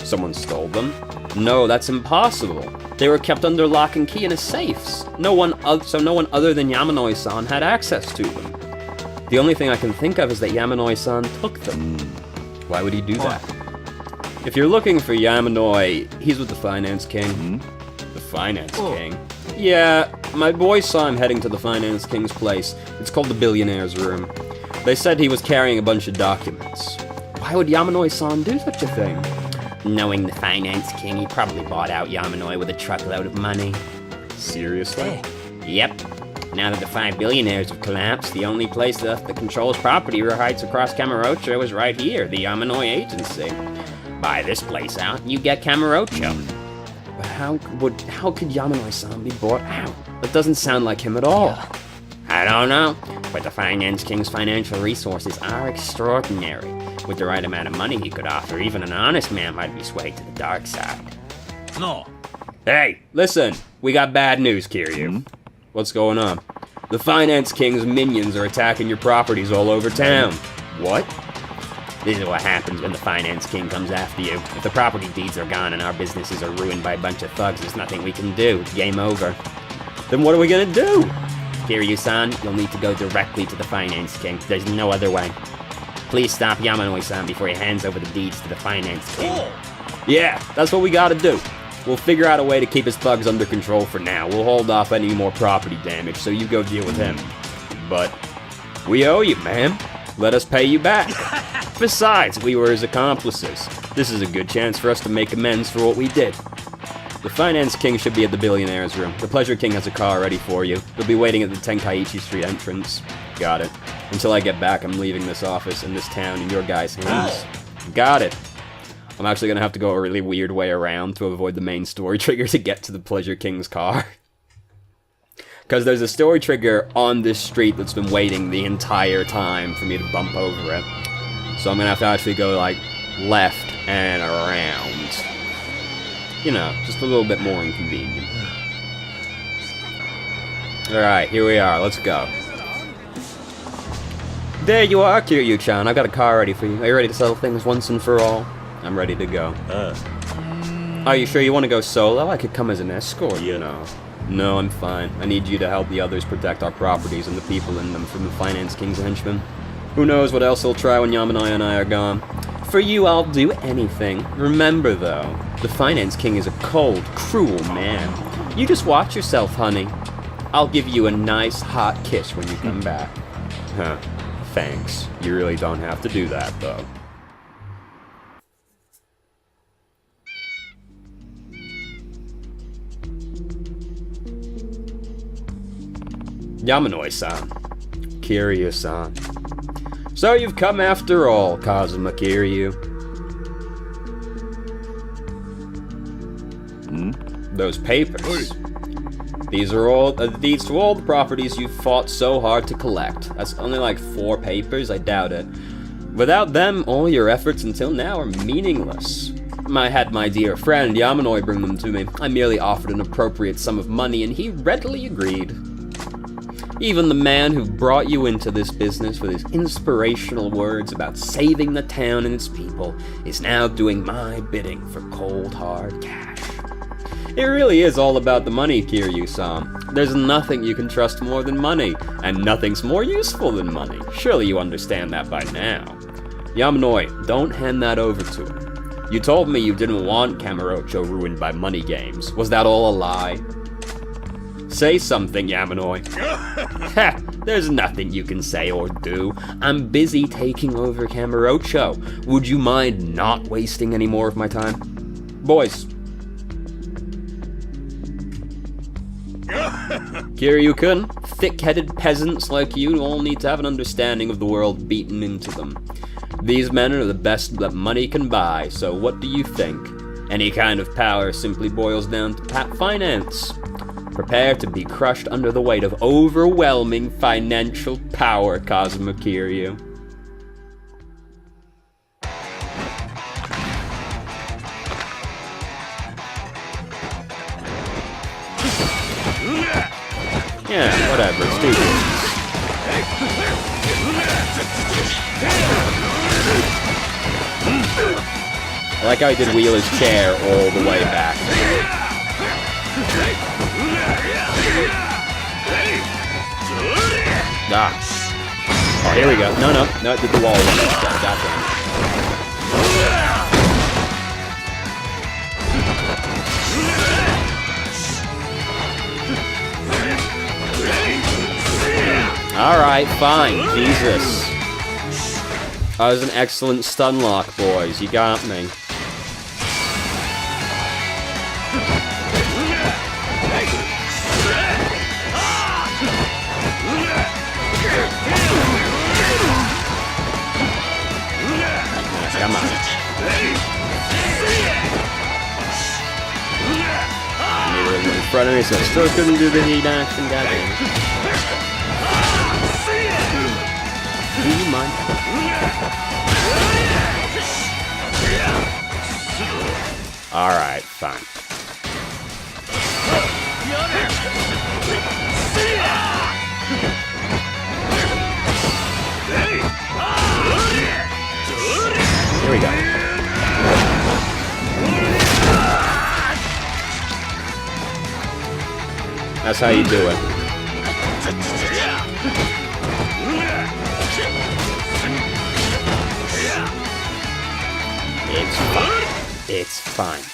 Someone stole them? No, that's impossible. They were kept under lock and key in a safes. So no one other than Yamanoi-san had access to them. The only thing I can think of is that Yamanoi-san took them. Why would he do that? If you're looking for Yamanoi, he's with the Finance King. The Finance King? Yeah, my boy saw him heading to the Finance King's place. It's called the Billionaire's Room. They said he was carrying a bunch of documents. Why would Yamanoi-san do such a thing? Knowing the Finance King, he probably bought out Yamanoi with a truckload of money. Seriously? Yep. Now that the 5 billionaires have collapsed, the only place left that controls property rights across Kamurocho is right here, the Yamanoi Agency. Buy this place out, and you get Kamurocho. But how could Yamanoi-san be bought out? That doesn't sound like him at all. I don't know, but the Finance King's financial resources are extraordinary. With the right amount of money he could offer, even an honest man might be swayed to the dark side. No. Hey, listen, we got bad news, Kiryu. What's going on? The Finance King's minions are attacking your properties all over town. What? This is what happens when the Finance King comes after you. If the property deeds are gone and our businesses are ruined by a bunch of thugs, there's nothing we can do. It's game over. Then what are we gonna do? Kiryu-san, you'll need to go directly to the Finance King. There's no other way. Please stop Yamanoi-san before he hands over the deeds to the Finance King. Yeah, that's what we gotta do. We'll figure out a way to keep his thugs under control for now. We'll hold off any more property damage, so you go deal with him. But we owe you, man. Let us pay you back. Besides, we were his accomplices. This is a good chance for us to make amends for what we did. The Finance King should be at the Billionaire's Room. The Pleasure King has a car ready for you. He'll be waiting at the Tenkaichi Street entrance. Got it. Until I get back, I'm leaving this office and this town in your guys' hands. Got it. I'm actually gonna have to go a really weird way around to avoid the main story trigger to get to the Pleasure King's car. Because there's a story trigger on this street that's been waiting the entire time for me to bump over it. So I'm gonna have to actually go, like, left and around. You know, just a little bit more inconvenient. Alright, here we are, let's go. There you are, Kiryu-chan. I've got a car ready for you. Are you ready to settle things once and for all? I'm ready to go. Are you sure you want to go solo? I could come as an escort, you know. No, I'm fine. I need you to help the others protect our properties and the people in them from the Finance King's henchmen. Who knows what else he'll try when Yamanoi and I are gone. For you, I'll do anything. Remember, though, the Finance King is a cold, cruel man. You just watch yourself, honey. I'll give you a nice, hot kiss when you come back. Huh. Thanks. You really don't have to do that, though. Yamanoi-san. Kiryu-san. So you've come after all, Kazuma Kiryu. Those papers. These are all deeds to all the properties you've fought so hard to collect. That's only like 4 papers, I doubt it. Without them, all your efforts until now are meaningless. I had my dear friend Yamanoi bring them to me. I merely offered an appropriate sum of money and he readily agreed. Even the man who brought you into this business with his inspirational words about saving the town and its people is now doing my bidding for cold, hard cash. It really is all about the money, Kiryu-san. There's nothing you can trust more than money, and nothing's more useful than money. Surely you understand that by now. Yamanoi, don't hand that over to him. You told me you didn't want Kamurocho ruined by money games. Was that all a lie? Say something, Yamanoi. Ha! There's nothing you can say or do. I'm busy taking over Kamurocho. Would you mind not wasting any more of my time? Boys. Kiryu-kun, thick-headed peasants like you all need to have an understanding of the world beaten into them. These men are the best that money can buy, so what do you think? Any kind of power simply boils down to finance. Prepare to be crushed under the weight of overwhelming financial power, Kazuma Kiryu. Yeah, whatever, it's 2 games. I like how he did Wheeler's chair all the way back. Ah. Oh, here we go. No, it did the wall one. Goddamn. Alright, fine. Jesus. That was an excellent stun lock, boys. You got me. Come on. Neither in front of me, so I still couldn't do the heat action, goddamn. Do you mind? Alright, fine. Here we go. That's how you do it. It's fine. It's fine.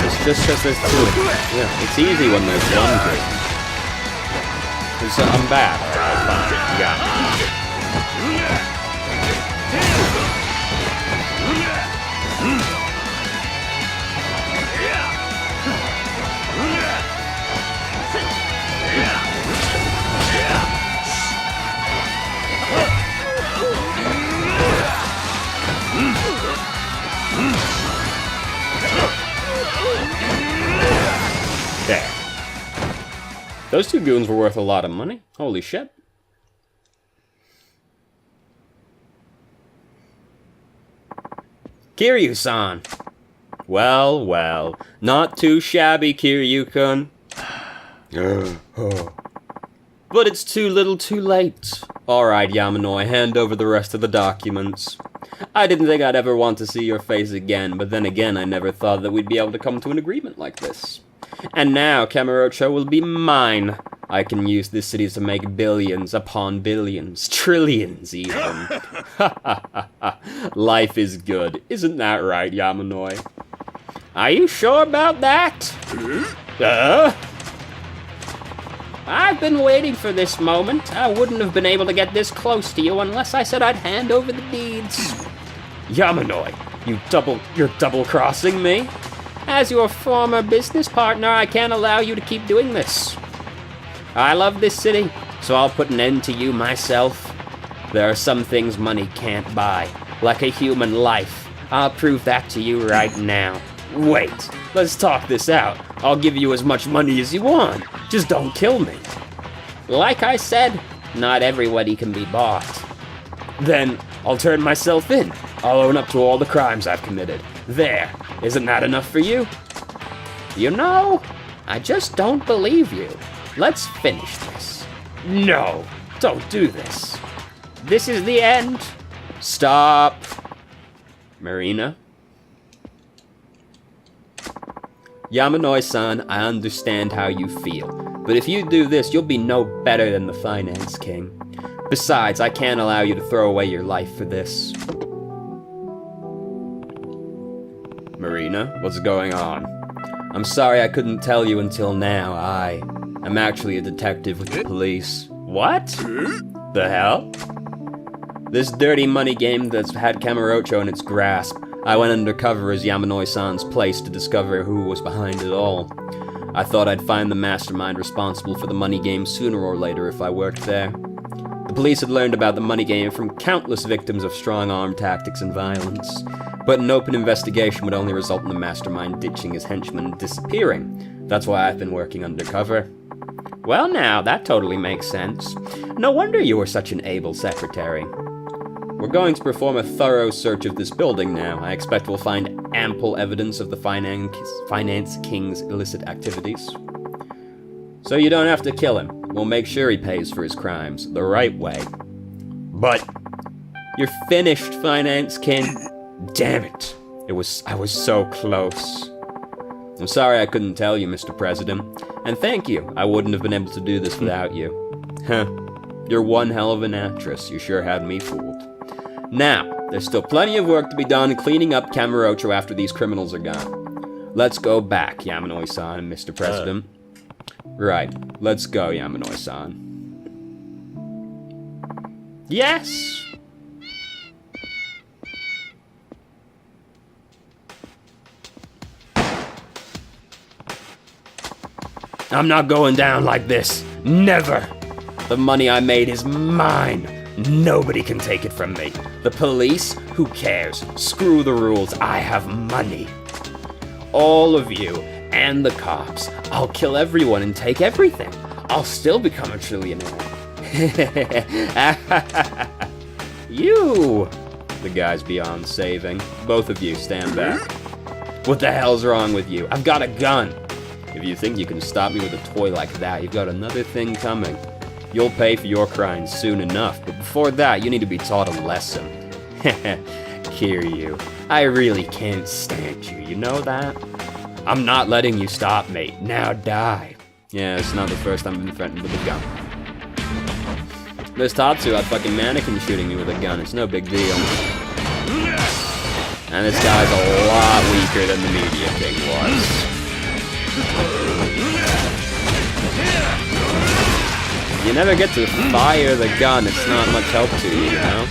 It's just because there's 2. Yeah, it's easy when there's 1 good. I'm bad. Alright, fine. You got me. There. Those 2 goons were worth a lot of money. Holy shit. Kiryu-san. Well, well. Not too shabby, Kiryu-kun. But it's too little too late. Alright, Yamanoi, hand over the rest of the documents. I didn't think I'd ever want to see your face again, but then again, I never thought that we'd be able to come to an agreement like this. And now, Kamurocho will be mine. I can use this city to make billions upon billions, trillions even. Life is good, isn't that right, Yamanoi? Are you sure about that? I've been waiting for this moment. I wouldn't have been able to get this close to you unless I said I'd hand over the deeds. Yamanoi, you're double-crossing me? As your former business partner, I can't allow you to keep doing this. I love this city, so I'll put an end to you myself. There are some things money can't buy, like a human life. I'll prove that to you right now. Wait, let's talk this out. I'll give you as much money as you want. Just don't kill me. Like I said, not everybody can be bought. Then I'll turn myself in. I'll own up to all the crimes I've committed. There. Isn't that enough for you? You know, I just don't believe you. Let's finish this. No, don't do this. This is the end. Stop. Marina? Yamanoi-san, I understand how you feel, but if you do this, you'll be no better than the Finance King. Besides, I can't allow you to throw away your life for this. Marina, what's going on? I'm sorry I couldn't tell you until now. I'm actually a detective with the police. What? The hell? This dirty money game that's had Kamurocho in its grasp. I went undercover as Yamanoi-san's place to discover who was behind it all. I thought I'd find the mastermind responsible for the money game sooner or later if I worked there. The police had learned about the money game from countless victims of strong-arm tactics and violence. But an open investigation would only result in the mastermind ditching his henchmen and disappearing. That's why I've been working undercover. Well now, that totally makes sense. No wonder you were such an able secretary. We're going to perform a thorough search of this building now. I expect we'll find ample evidence of the Finance King's illicit activities. So you don't have to kill him. We'll make sure he pays for his crimes the right way. But you're finished, Finance King. Damn it. I was so close. I'm sorry I couldn't tell you, Mr. President. And thank you. I wouldn't have been able to do this without you. Huh. You're one hell of an actress. You sure had me fooled. Now, there's still plenty of work to be done cleaning up Kamurocho after these criminals are gone. Let's go back, Yamanoi-san and Mr. President. Right. Let's go, Yamanoi-san. Yes! I'm not going down like this. Never! The money I made is mine. Nobody can take it from me. The police? Who cares? Screw the rules. I have money. All of you and the cops. I'll kill everyone and take everything. I'll still become a trillionaire. You! The guy's beyond saving. Both of you, stand back. What the hell's wrong with you? I've got a gun. If you think you can stop me with a toy like that, you've got another thing coming. You'll pay for your crimes soon enough, but before that, you need to be taught a lesson. Kiryu, I really can't stand you, you know that? I'm not letting you stop me. Now die. Yeah, it's not the first time I've been threatened with a gun. There's Tatsu out fucking mannequin shooting me with a gun. It's no big deal. And this guy's a lot weaker than the media king was. You never get to fire the gun, it's not much help to you, you know?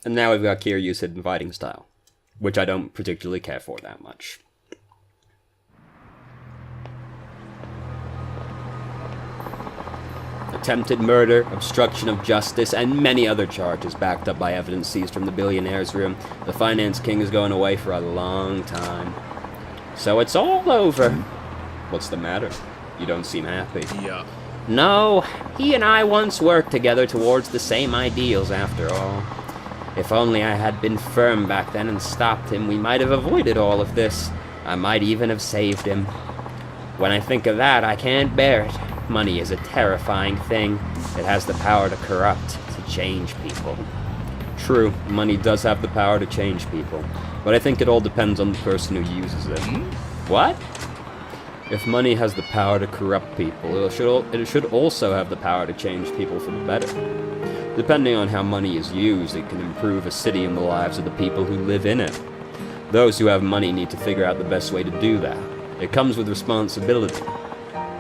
And now we've got Kiryu's hidden fighting style, which I don't particularly care for that much. Attempted murder, obstruction of justice, and many other charges backed up by evidence seized from the billionaire's room. The Finance King is going away for a long time. So it's all over. What's the matter? You don't seem happy. Yeah. No, he and I once worked together towards the same ideals after all. If only I had been firm back then and stopped him, we might have avoided all of this. I might even have saved him. When I think of that, I can't bear it. Money is a terrifying thing. It has the power to corrupt, to change people. True, money does have the power to change people, but I think it all depends on the person who uses it. What? If money has the power to corrupt people, it should also have the power to change people for the better. Depending on how money is used, it can improve a city and the lives of the people who live in it. Those who have money need to figure out the best way to do that. It comes with responsibility.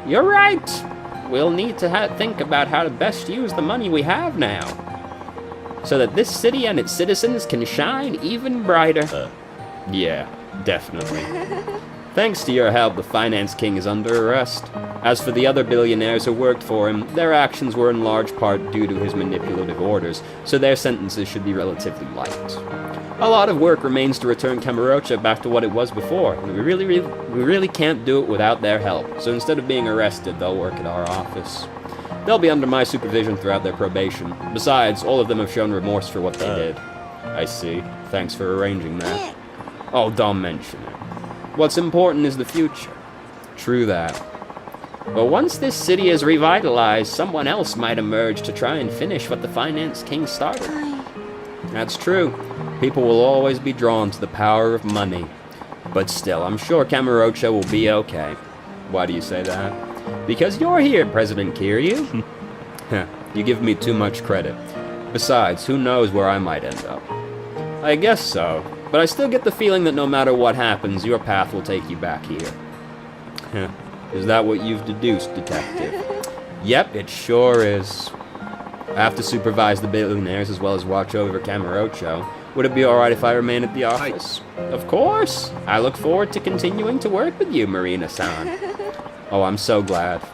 You're right! We'll need to think about how to best use the money we have now, so that this city and its citizens can shine even brighter. Yeah, definitely. Thanks to your help, the Finance King is under arrest. As for the other billionaires who worked for him, their actions were in large part due to his manipulative orders, so their sentences should be relatively light. A lot of work remains to return Kamurocho back to what it was before, and we really can't do it without their help, so instead of being arrested, they'll work at our office. They'll be under my supervision throughout their probation. Besides, all of them have shown remorse for what they did. I see. Thanks for arranging that. Oh, don't mention it. What's important is the future. True that. But once this city is revitalized, someone else might emerge to try and finish what the Finance King started. That's true. People will always be drawn to the power of money. But still, I'm sure Kamurocho will be okay. Why do you say that? Because you're here, President Kiryu. You give me too much credit. Besides, who knows where I might end up. I guess so. but I still get the feeling that no matter what happens, your path will take you back here. Huh. Is that what you've deduced, Detective? Yep, it sure is. I have to supervise the billionaires as well as watch over Camarocho. Would it be alright if I remain at the office? Of course! I look forward to continuing to work with you, Marina-san. Oh, I'm so glad.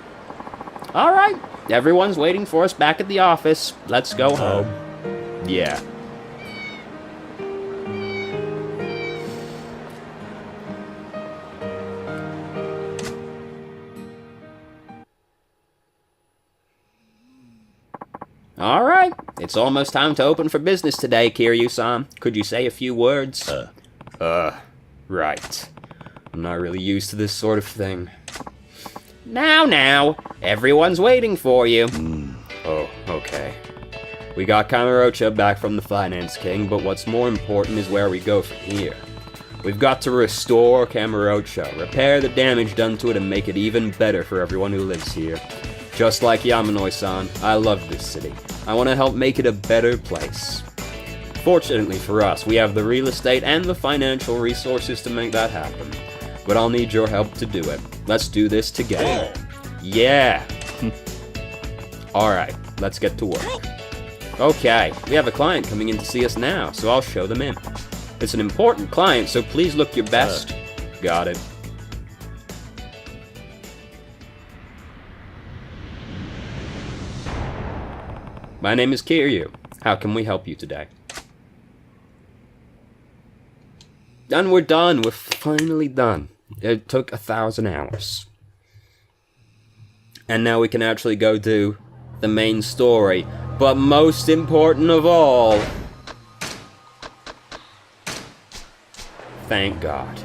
Alright, everyone's waiting for us back at the office. Let's go home. Yeah. Alright, it's almost time to open for business today, Kiryu-san. Could you say a few words? Right. I'm not really used to this sort of thing. Now, everyone's waiting for you. Oh, okay. We got Camarocha back from the Finance King, but what's more important is where we go from here. We've got to restore Camarocha, repair the damage done to it, and make it even better for everyone who lives here. Just like Yamanoi-san, I love this city. I want to help make it a better place. Fortunately for us, we have the real estate and the financial resources to make that happen. But I'll need your help to do it. Let's do this together. Yeah! Alright, let's get to work. Okay, we have a client coming in to see us now, so I'll show them in. It's an important client, so please look your best. Got it. My name is Kiryu. How can we help you today? And we're done. We're finally done. It took 1,000 hours. And now we can actually go do the main story. But most important of all... Thank God.